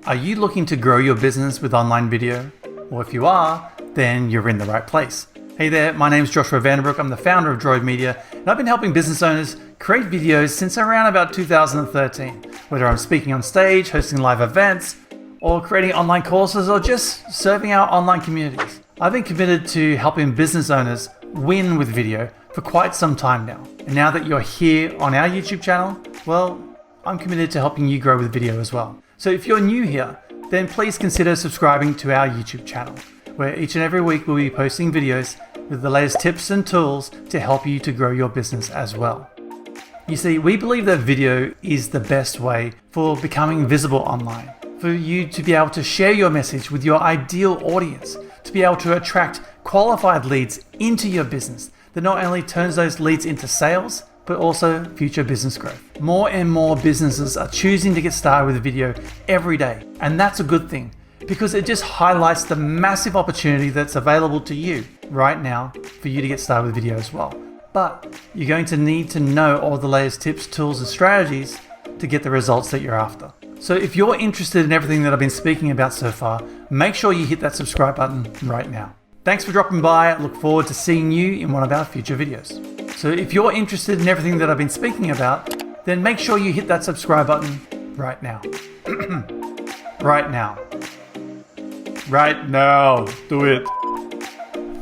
Are you looking to grow your business with online video? Well, if you are, then you're in the right place. Hey there, my name is Joshua Vanderbroek. I'm the founder of Droid Media, and I've been helping business owners create videos since around about 2013. Whether I'm speaking on stage, hosting live events, or creating online courses, or just serving our online communities. I've been committed to helping business owners win with video for quite some time now. And now that you're here on our YouTube channel, well, I'm committed to helping you grow with video as well. So if you're new here, then please consider subscribing to our YouTube channel, where each and every week we'll be posting videos with the latest tips and tools to help you to grow your business as well. You see, we believe that video is the best way for becoming visible online, for you to be able to share your message with your ideal audience, to be able to attract qualified leads into your business that not only turns those leads into sales, but also future business growth. More and more businesses are choosing to get started with video every day, and that's a good thing because it just highlights the massive opportunity that's available to you right now for you to get started with video as well. But you're going to need to know all the latest tips, tools, and strategies to get the results that you're after. So if you're interested in everything that I've been speaking about so far, make sure you hit that subscribe button right now. Thanks for dropping by. I look forward to seeing you in one of our future videos. So if you're interested in everything that I've been speaking about, then make sure you hit that subscribe button right now. Right now. Right now. Do it.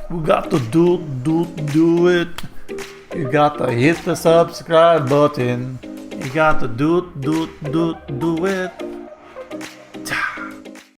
We got to do it. You got to hit the subscribe button. You got to do it.